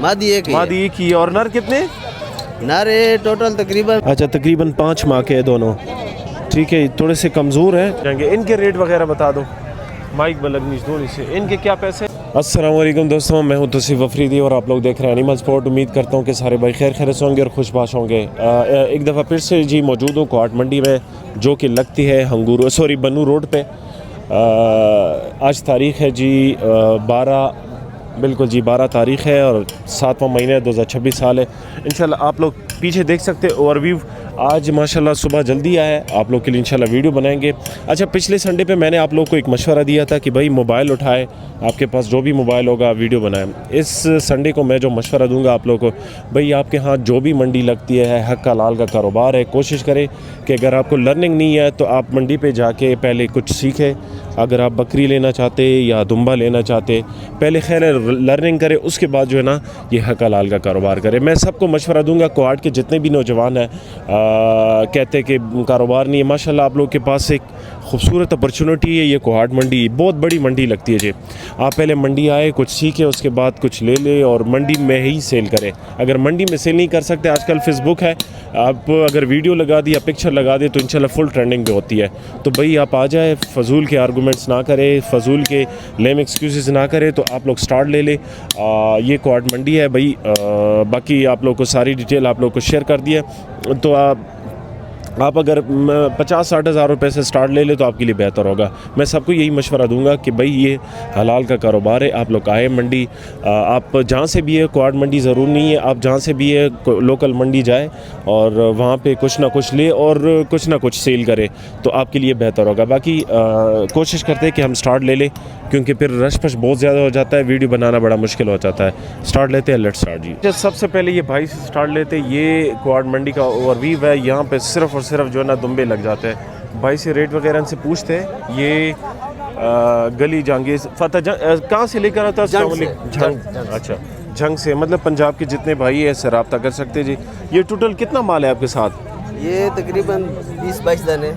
मादी एक ही। और नर कितने? नर टोटल तकरीबन अच्छा तकरीबन 5 माह के दोनों। ठीक है, थोड़े से कमज़ोर हैं। इनके रेट वगैरह बता दो माइक बलगनीश दोनों से, इनके क्या पैसे? अस्सलाम वालेकुम दोस्तों, मैं हूं तौसीफ अफरीदी और आप लोग देख रहे हैं एनिमल स्पॉट। उम्मीद करता हूं कि सारे भाई खैर खैरियत होंगे और खुशबाश होंगे। एक दफ़ा फिर से जी मौजूद हूं कोहाट मंडी में, जो कि लगती है बन्नू रोड पे। आज तारीख़ है जी 12, बिल्कुल जी 12 तारीख़ है और 7वां महीना 2026 साल है। इंशाल्लाह आप लोग पीछे देख सकते हैं ओवरव्यू। आज माशाल्लाह सुबह जल्दी आया है, आप लोग के लिए इंशाल्लाह वीडियो बनाएंगे। अच्छा, पिछले संडे पे मैंने आप लोग को एक मशवरा दिया था कि भाई मोबाइल उठाए, आपके पास जो भी मोबाइल होगा वीडियो बनाएं। इस संडे को मैं जो मशवरा दूंगा आप लोगों को, भाई आपके हाथ जो भी मंडी लगती है, हक का लाल का कारोबार है, कोशिश करें कि अगर आपको लर्निंग नहीं है तो आप मंडी पे जाके पहले कुछ सीखें। अगर आप बकरी लेना चाहते या दुम्बा लेना चाहते, पहले खैर लर्निंग करें, उसके बाद जो है ना ये हक लाल का कारोबार करें। मैं सबको मशवरा दूंगा, कोहाट के जितने भी नौजवान हैं कहते कि कारोबार नहीं है, माशाल्लाह आप लोग के पास एक खूबसूरत अपॉर्चुनिटी है। ये कोहाट मंडी बहुत बड़ी मंडी लगती है जी। आप पहले मंडी आए, कुछ सीखें, उसके बाद कुछ ले ले और मंडी में ही सेल करें। अगर मंडी में सेल नहीं कर सकते, आजकल फेसबुक है, आप अगर वीडियो लगा दी या पिक्चर लगा दे तो इंशाल्लाह फुल ट्रेंडिंग पे होती है। तो भाई आप आ जाए, फजूल के आर्गूमेंट्स ना करें, फजूल के लेम एक्सक्यूज़ ना करें, तो आप लोग स्टार्ट ले ले। ये कोहाट मंडी है भाई। बाकी आप लोग को सारी डिटेल आप लोग को शेयर कर दिया। तो आप अगर 50-60 हज़ार रुपये से स्टार्ट ले ले तो आपके लिए बेहतर होगा। मैं सबको यही मशवरा दूंगा कि भाई ये हलाल का कारोबार है, आप लोग आए मंडी। आप जहाँ से भी है, कोहाट मंडी ज़रूर नहीं है, आप जहाँ से भी है लोकल मंडी जाए और वहाँ पे कुछ ना कुछ ले और कुछ ना कुछ सेल करे तो आपके लिए बेहतर होगा। बाकी कोशिश करते हैं कि हम स्टार्ट ले लें, क्योंकि फिर रश पश बहुत ज़्यादा हो जाता है, वीडियो बनाना बड़ा मुश्किल हो जाता है। स्टार्ट लेते हैं, लेट स्टार्ट जी। सबसे पहले ये भाई से स्टार्ट लेते हैं। ये कोहाट मंडी का ओवरव्यू है। यहाँ पे सिर्फ और सिर्फ जो है ना दुम्बे लग जाते हैं। भाई से रेट वगैरह से पूछते हैं। ये गली जहांगीर फतेह कहाँ से लेकर आता है? झंग। अच्छा, झंग से, मतलब पंजाब के जितने भाई है इससे रब्ता कर सकते हैं जी। ये टोटल कितना माल है आपके साथ? ये तकरीबन 20-22 दाने।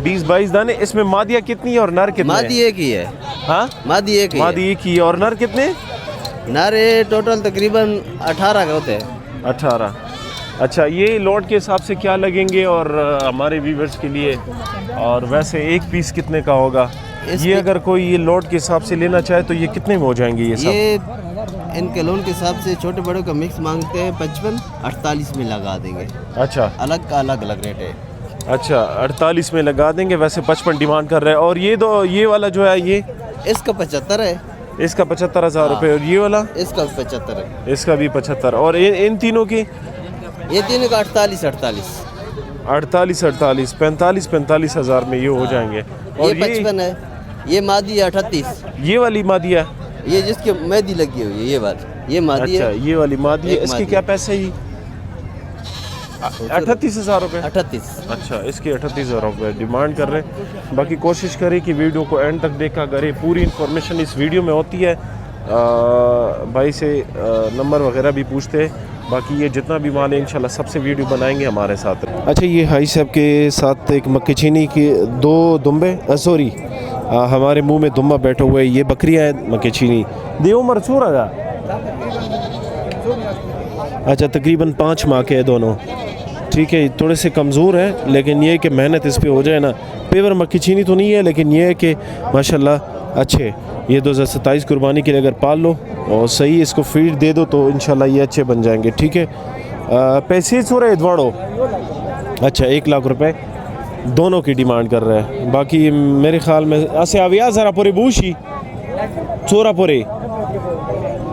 20-22 दाने। इसमें मादिया कितनी है और नर कितने? मादी एक ही है। हाँ, मादी एक ही और नर कितने? नर टोटल तकरीबन 18 का होते हैं। 18। अच्छा, ये लोड के हिसाब से क्या लगेंगे और हमारे व्यूवर्स के लिए? और वैसे एक पीस कितने का होगा ये? अगर कोई ये लोड के हिसाब से लेना चाहे तो ये कितने में हो जाएंगे ये सब? ये इनके लोन के हिसाब से छोटे बड़े का मिक्स मांगते हैं 55-48 में लगा देंगे। अच्छा, अलग का अलग अलग रेट है। अच्छा, 48 में लगा देंगे, वैसे 55 डिमांड कर रहे हैं। और ये वाला जो है ये इसका 75 है। इसका 75,000 रुपये। और ये वाला? इसका 75 है। इसका भी 75। और इन तीनों की? ये तीनों का 48-48, 45 हज़ार में ये हो जाएंगे। और ये 55 है। ये मादी है 38। ये वाली मादी है, ये जिसकी मेहंदी लगी हुई है, ये वाली ये मादी अच्छा, है। ये वाली मादी है। इसके क्या पैसे? ही 38 हज़ार रुपये। 38। अच्छा, इसके 38 हज़ार रुपये डिमांड कर रहे हैं। बाकी कोशिश करें कि वीडियो को एंड तक देखा करें, पूरी इन्फॉर्मेशन इस वीडियो में होती है। भाई से नंबर वगैरह भी पूछते हैं। बाकी ये जितना भी माल है इंशाल्लाह सबसे वीडियो बनाएंगे हमारे साथ। अच्छा, ये हाई साहब के साथ एक मक्की चीनी की 2 दुम्बे, सॉरी हमारे मुंह में दुम्बा बैठा हुआ है। ये बकरियाँ हैं मक्की चीनी दे उमर सूर आगा। अच्छा, तकरीबन 5 माह के दोनों। ठीक है, थोड़े से कमज़ोर हैं, लेकिन ये कि मेहनत इस पर हो जाए ना। पेवर मक्की चीनी तो नहीं है, लेकिन ये है कि माशाल्लाह अच्छे। ये 2027 कुर्बानी के लिए अगर पाल लो और सही इसको फीड दे दो तो इंशाल्लाह ये अच्छे बन जाएंगे। ठीक है, पैसे चोरा इदवाड़ो। अच्छा, 1 लाख रुपए दोनों की डिमांड कर रहे हैं। बाकी मेरे ख्याल में ऐसे आविया ज़रा पूरे बूशी चोरा पूरे।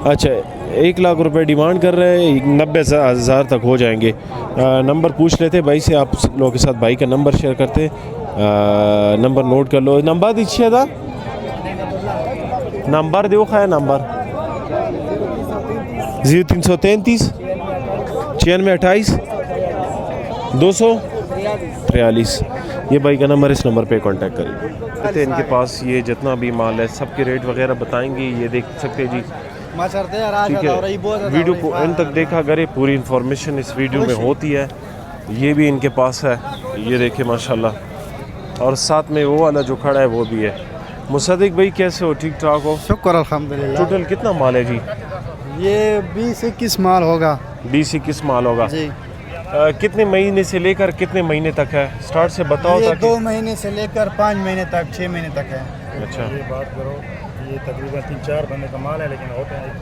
अच्छा, 1 लाख रुपए डिमांड कर रहे हैं, 90 हज़ार तक हो जाएंगे। नंबर पूछ लेते भाई से, आप लोगों के साथ भाई का नंबर शेयर करते। नंबर नोट कर लो। नंबर दीजिए था, नंबर दो खाया नंबर 0333 9628 243। ये भाई का नंबर, इस नंबर पे कांटेक्ट करें। इनके पास ये जितना भी माल है सबके रेट वगैरह बताएंगे। ये देख सकते हैं जी। ठीक है, वीडियो को एंड तक देखा करें, पूरी इन्फॉर्मेशन इस वीडियो में होती है। ये भी इनके पास है, ये देखें माशाल्लाह। और साथ में वो वाला जो खड़ा है वो भी है। मुसद्दिक भाई कैसे हो? ठीक ठाक हो? शुक्र अल्हम्दुलिल्लाह। टोटल कितना माल है जी? ये 20-21 माल होगा 20-21 माल होगा जी। कितने महीने से लेकर कितने महीने तक है? स्टार्ट से बताओ ये ताकि 2 महीने से लेकर 5 महीने तक 6 महीने तक है। अच्छा ये बात करो, ये तकरीबन 3-4 बंदे का माल है, लेकिन होते हैं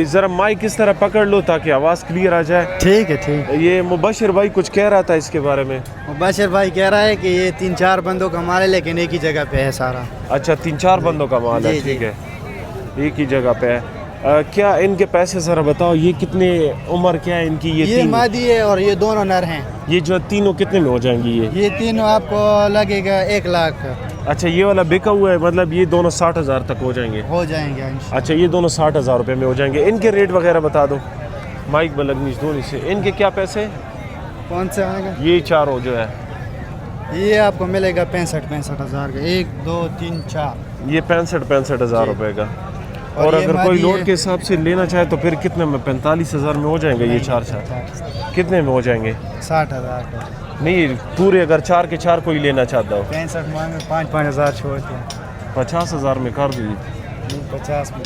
ज़रा माइक किस तरह पकड़ लो ताकि आवाज़ क्लियर आ जाए। ठीक है ठीक। ये मुबशिर भाई कुछ कह रहा था इसके बारे में। मुबशिर भाई कह रहा है कि ये 3-4 बंदों का माल है, लेकिन एक ही जगह पे है सारा। अच्छा 3-4 बंदों का माल है, जी, ठीक है, एक ही जगह पे है। क्या इनके पैसे ज़रा बताओ, ये कितने उम्र क्या है इनकी? ये तीन, मादी है और ये दोनों नर हैं। ये जो तीनों कितने में हो जाएंगी? ये तीनों आपको लगेगा 1 लाख अच्छा ये वाला बिका हुआ है, मतलब ये दोनों 60,000 तक हो जाएंगे। हो जाएंगे इंशाल्लाह। अच्छा ये दोनों 60,000 रुपये में हो जाएंगे। इनके रेट वगैरह बता दो, माइक बलगनीश दोनों से। इनके क्या पैसे? कौन से आएगा? ये चारों जो है ये आपको मिलेगा 65 हज़ार का। 1 2 3 4 ये 65 हज़ार रुपये का। और और ये अगर कोई मादी लोड है। के हिसाब से लेना चाहे तो फिर कितने में? 45,000 में हो जाएंगे ये चार कितने में हो जाएंगे? 60,000 का। नहीं पूरे अगर 4 के 4 कोई लेना चाहता हो 65 मांगे 5-5 हज़ार छोड़ के 50,000 में कर दीजिए। 50 में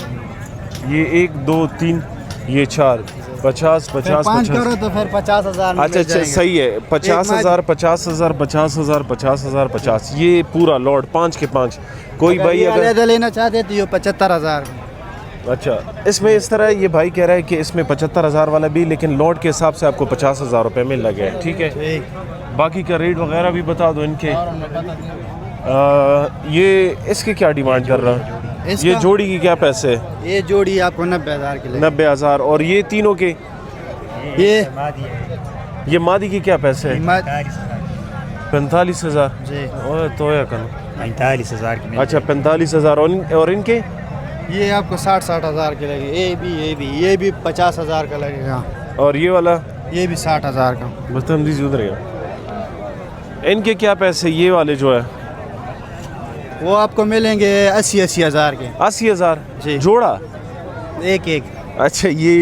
ये 1 2 3 ये 4 50 50 5 करो 50। तो फिर 50,000 में अच्छा मिल अच्छा जाएंगे। सही है। 50,000 50,000 50,000 50,000 50 ये पूरा लॉट 5 के 5। कोई अगर भाई ये अगर अलग लेना चाहते तो ये 75,000। अच्छा इसमें इस तरह ये भाई कह रहा है कि इसमें 75,000 वाला भी, लेकिन लॉट के हिसाब से आपको 50,000 रुपये में लगे, ठीक है। ठीक। बाकी का रेट वगैरह भी बता दो इनके। ये इसके क्या डिमांड कर रहा है? इसका? ये जोड़ी की क्या पैसे? ये जोड़ी आपको 90,000 की लगेगी। 90,000। और ये तीनों के ये ये मादी की क्या पैसे? कीमत 45,000। जी। ओए तो या कर 45,000 की। अच्छा 45,000। और इनके ये आपको 60 हज़ार की लगेगी। ये भी 50,000 का लगेगा। और ये वाला ये भी 60,000 का। बतम दीजिए उधर गया। इनके क्या पैसे ये वाले जो है? वो आपको मिलेंगे 80 हज़ार के। 80,000 जी। जोड़ा? एक। अच्छा ये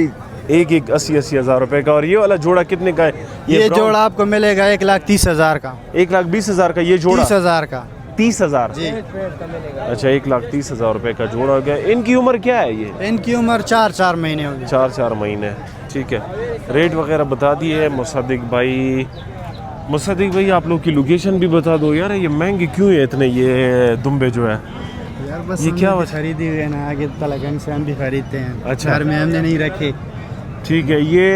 एक 80 हज़ार रुपए का। और ये वाला जोड़ा कितने का है? ये ब्राउन? जोड़ा आपको मिलेगा 1,30,000 का। 1,20,000 का ये जोड़ा? 30,000 का। 30,000 जी। अच्छा 1,30,000 रुपए का जोड़ा हो गया। इनकी उम्र क्या है? ये इनकी उम्र 4-4 महीने होगी। 4 महीने, ठीक है। रेट वगैरह बता दिए मुसद्दिक भाई। मुसद्दिक भाई आप लोग की लोकेशन भी बता दो यार। ये महंगे क्यों है इतने ये दुम्बे जो है? यार बस ये क्या खरीदी हुई है ना, आगे तलगन से हम भी खरीदते हैं। अच्छा। घर में हमने नहीं रखे। ठीक है। ये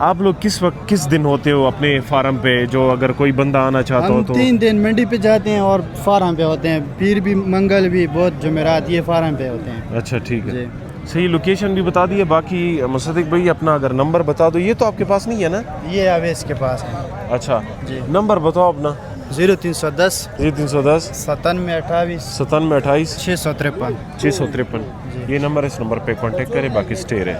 आप लोग किस वक्त किस दिन होते हो अपने फार्म पे, जो अगर कोई बंदा आना चाहता हो हम तो? 3 दिन मंडी पे जाते हैं और फार्म पे होते हैं। पीर भी, मंगल भी, बहुत जुमेरात ये फार्म पे होते हैं। अच्छा ठीक है, जी। सही। लोकेशन भी बता दिए। बाकी मुसद्दिक भाई अपना अगर नंबर बता दो। ये तो आपके पास नहीं है ना? ये अवेश के पास है। अच्छा जी। नंबर बताओ अपना। 0310 ये 310 9728 9728 653। 653। ये नंबर है, इस नंबर पे कांटेक्ट करें। बाकी स्टे रहे।